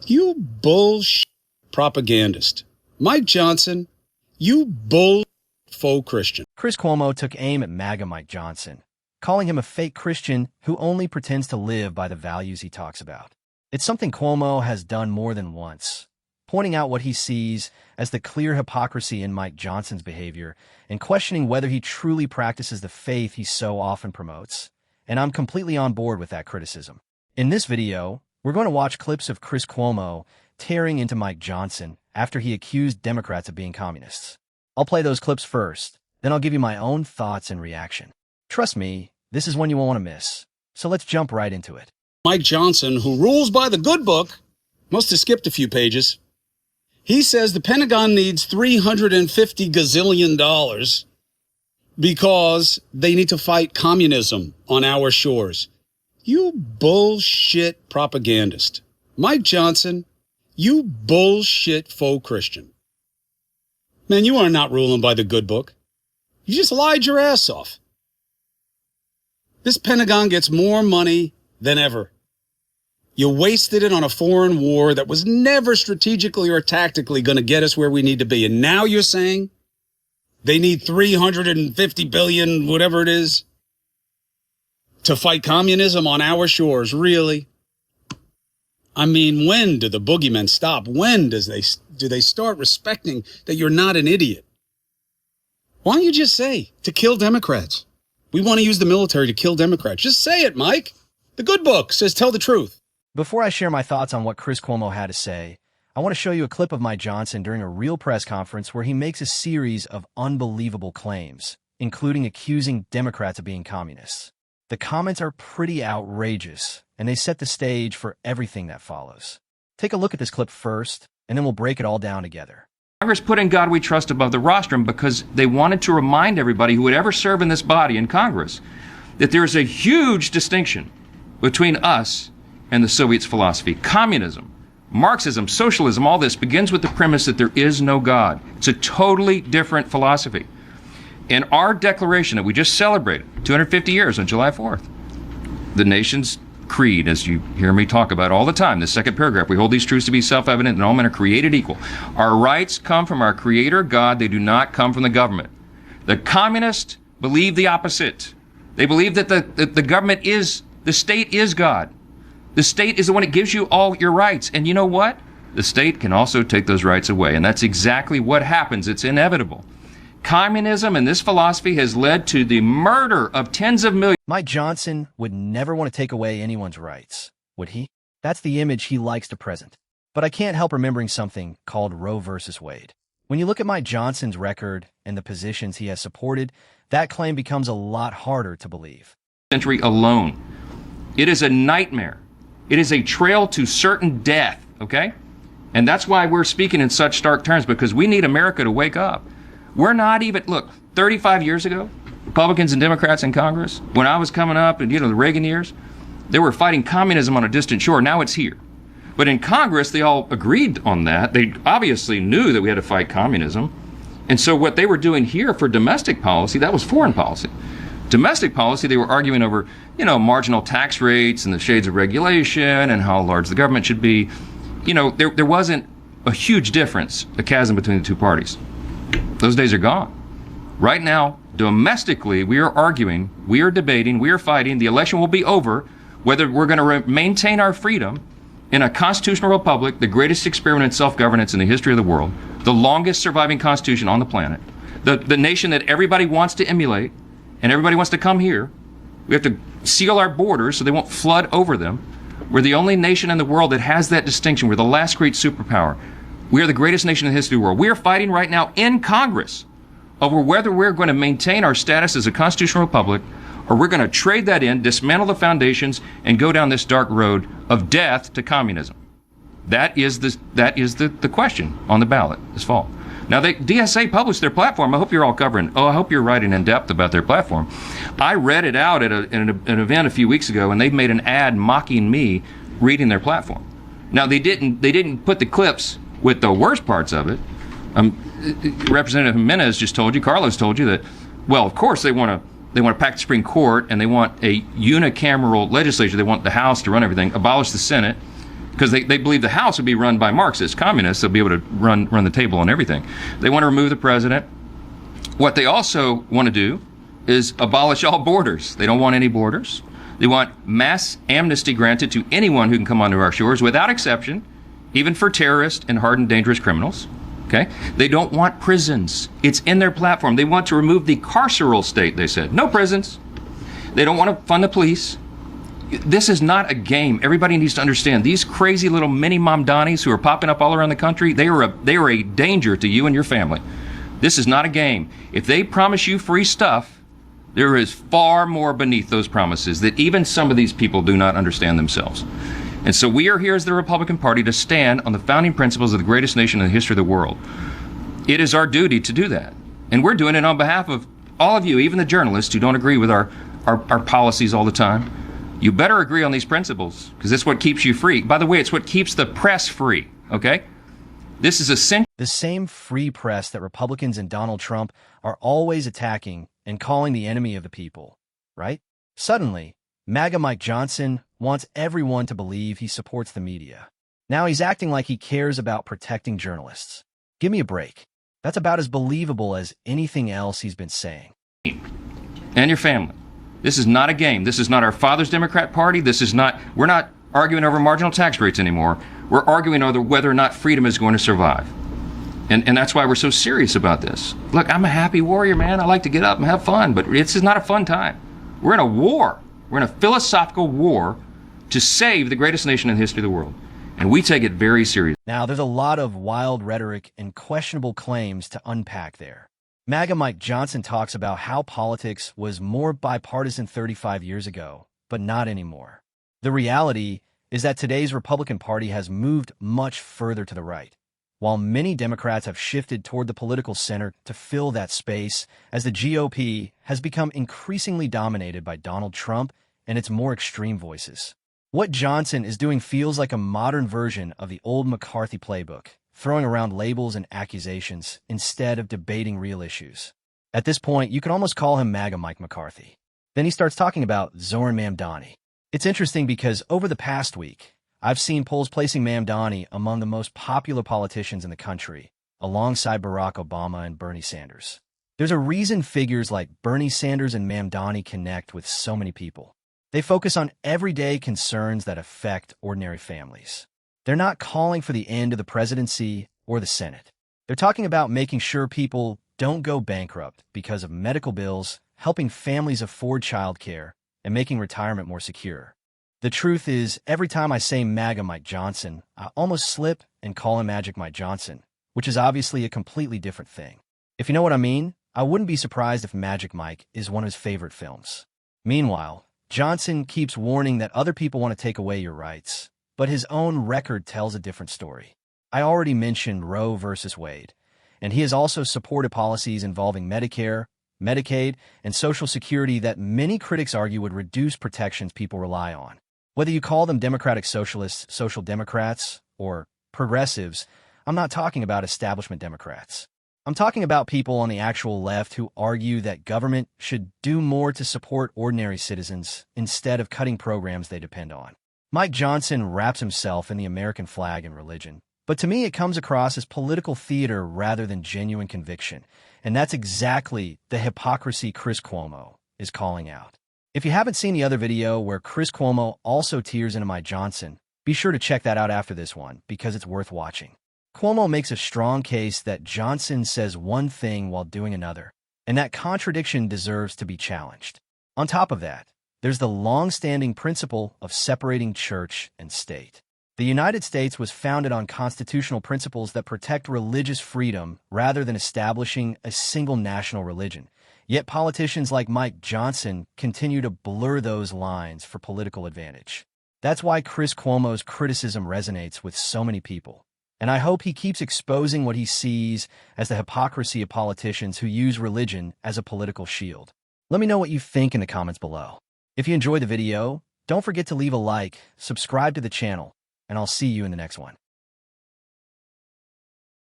You bullshit propagandist. Mike Johnson, you bull faux Christian. Chris Cuomo took aim at MAGA Mike Johnson, calling him a fake Christian who only pretends to live by the values he talks about. It's something Cuomo has done more than once, pointing out what he sees as the clear hypocrisy in Mike Johnson's behavior and questioning whether he truly practices the faith he so often promotes. And I'm completely on board with that criticism. In this video, we're going to watch clips of Chris Cuomo tearing into Mike Johnson after he accused Democrats of being communists. I'll play those clips first, then I'll give you my own thoughts and reaction. Trust me, this is one you won't want to miss. So let's jump right into it. Mike Johnson, who rules by the good book, must have skipped a few pages. He says the Pentagon needs $350 gazillion because they need to fight communism on our shores. You bullshit propagandist. Mike Johnson, you bullshit faux Christian. Man, you are not ruling by the good book. You just lied your ass off. This Pentagon gets more money than ever. You wasted it on a foreign war that was never strategically or tactically going to get us where we need to be. And now you're saying they need $350 billion, whatever it is, to fight communism on our shores. Really? I mean, when do the boogeymen stop? When do they start respecting that you're not an idiot? Why don't you just say, to kill Democrats? We want to use the military to kill Democrats. Just say it, Mike. The good book says tell the truth. Before I share my thoughts on what Chris Cuomo had to say, I want to show you a clip of Mike Johnson during a real press conference where he makes a series of unbelievable claims, including accusing Democrats of being communists. The comments are pretty outrageous, and they set the stage for everything that follows. Take a look at this clip first, and then we'll break it all down together. Congress put in God We Trust above the rostrum because they wanted to remind everybody who would ever serve in this body in Congress that there is a huge distinction between us and the Soviets' philosophy. Communism, Marxism, socialism, all this begins with the premise that there is no God. It's a totally different philosophy. And our declaration that we just celebrated, 250 years on July 4th, the nation's creed, as you hear me talk about all the time, the second paragraph, we hold these truths to be self-evident and all men are created equal. Our rights come from our Creator God. They do not come from the government. The communists believe the opposite. They believe that the government is, the state is God. The state is the one that gives you all your rights. And you know what? The state can also take those rights away. And that's exactly what happens. It's inevitable. Communism and this philosophy has led to the murder of tens of millions. Mike Johnson would never want to take away anyone's rights, would he? That's the image he likes to present. But I can't help remembering something called Roe versus Wade. When you look at Mike Johnson's record and the positions he has supported, that claim becomes a lot harder to believe. Century alone. It is a nightmare. It is a trail to certain death, okay? And that's why we're speaking in such stark terms, because we need America to wake up. We're not even, look, 35 years ago, Republicans and Democrats in Congress, when I was coming up in, the Reagan years, they were fighting communism on a distant shore. Now it's here. But in Congress, they all agreed on that. They obviously knew that we had to fight communism. And so what they were doing here for domestic policy, that was foreign policy. Domestic policy, they were arguing over, marginal tax rates and the shades of regulation and how large the government should be. There wasn't a huge difference, a chasm between the two parties. Those days are gone. Right now, domestically, we are arguing, we are debating, we are fighting. The election will be over whether we're going to maintain our freedom in a constitutional republic, the greatest experiment in self-governance in the history of the world, the longest surviving constitution on the planet, the nation that everybody wants to emulate, and everybody wants to come here. We have to seal our borders so they won't flood over them. We're the only nation in the world that has that distinction. We're the last great superpower. We are the greatest nation in the history of the world. We are fighting right now in Congress over whether we're going to maintain our status as a constitutional republic or we're going to trade that in, dismantle the foundations, and go down this dark road of death to communism. That is the question on the ballot this fall. Now, DSA published their platform. I hope you're all covering. I hope you're writing in depth about their platform. I read it out at an event a few weeks ago, and they've made an ad mocking me reading their platform. Now, they didn't put the clips with the worst parts of it. Representative Jimenez just told you, Carlos told you that. Well, of course they want to pack the Supreme Court, and they want a unicameral legislature. They want the House to run everything, abolish the Senate, because they believe the House would be run by Marxists, communists. They'll be able to run the table on everything. They want to remove the president. What they also want to do is abolish all borders. They don't want any borders. They want mass amnesty granted to anyone who can come onto our shores without exception, even for terrorists and hardened dangerous criminals. Okay? They don't want prisons. It's in their platform. They want to remove the carceral state, they said. No prisons. They don't want to fund the police. This is not a game. Everybody needs to understand. These crazy little mini Mamdanis who are popping up all around the country, they are a danger to you and your family. This is not a game. If they promise you free stuff, there is far more beneath those promises that even some of these people do not understand themselves. And so we are here as the Republican Party to stand on the founding principles of the greatest nation in the history of the world. It is our duty to do that. And we're doing it on behalf of all of you, even the journalists who don't agree with our policies all the time. You better agree on these principles, because it's what keeps you free. By the way, it's what keeps the press free, okay? This is essential. The same free press that Republicans and Donald Trump are always attacking and calling the enemy of the people, right? Suddenly, MAGA Mike Johnson wants everyone to believe he supports the media. Now he's acting like he cares about protecting journalists. Give me a break. That's about as believable as anything else he's been saying. And your family. This is not a game. This is not our father's Democrat Party. We're not arguing over marginal tax rates anymore. We're arguing over whether or not freedom is going to survive. And that's why we're so serious about this. Look, I'm a happy warrior, man. I like to get up and have fun, but this is not a fun time. We're in a war. We're in a philosophical war to save the greatest nation in the history of the world. And we take it very seriously. Now, there's a lot of wild rhetoric and questionable claims to unpack there. MAGA Mike Johnson talks about how politics was more bipartisan 35 years ago, but not anymore. The reality is that today's Republican Party has moved much further to the right, while many Democrats have shifted toward the political center to fill that space as the GOP has become increasingly dominated by Donald Trump and its more extreme voices. What Johnson is doing feels like a modern version of the old McCarthy playbook, throwing around labels and accusations instead of debating real issues. At this point, you can almost call him MAGA Mike McCarthy. Then he starts talking about Zoran Mamdani. It's interesting because over the past week, I've seen polls placing Mamdani among the most popular politicians in the country, alongside Barack Obama and Bernie Sanders. There's a reason figures like Bernie Sanders and Mamdani connect with so many people. They focus on everyday concerns that affect ordinary families. They're not calling for the end of the presidency or the Senate. They're talking about making sure people don't go bankrupt because of medical bills, helping families afford childcare, and making retirement more secure. The truth is, every time I say MAGA Mike Johnson, I almost slip and call him Magic Mike Johnson, which is obviously a completely different thing. If you know what I mean, I wouldn't be surprised if Magic Mike is one of his favorite films. Meanwhile, Johnson keeps warning that other people want to take away your rights, but his own record tells a different story. I already mentioned Roe versus Wade, and he has also supported policies involving Medicare, Medicaid, and Social Security that many critics argue would reduce protections people rely on. Whether you call them Democratic Socialists, Social Democrats, or progressives, I'm not talking about establishment Democrats. I'm talking about people on the actual left who argue that government should do more to support ordinary citizens instead of cutting programs they depend on. Mike Johnson wraps himself in the American flag and religion, but to me it comes across as political theater rather than genuine conviction, and that's exactly the hypocrisy Chris Cuomo is calling out. If you haven't seen the other video where Chris Cuomo also tears into Mike Johnson, be sure to check that out after this one because it's worth watching. Cuomo makes a strong case that Johnson says one thing while doing another, and that contradiction deserves to be challenged. On top of that, there's the long-standing principle of separating church and state. The United States was founded on constitutional principles that protect religious freedom rather than establishing a single national religion. Yet politicians like Mike Johnson continue to blur those lines for political advantage. That's why Chris Cuomo's criticism resonates with so many people. And I hope he keeps exposing what he sees as the hypocrisy of politicians who use religion as a political shield. Let me know what you think in the comments below. If you enjoyed the video, don't forget to leave a like, subscribe to the channel, and I'll see you in the next one.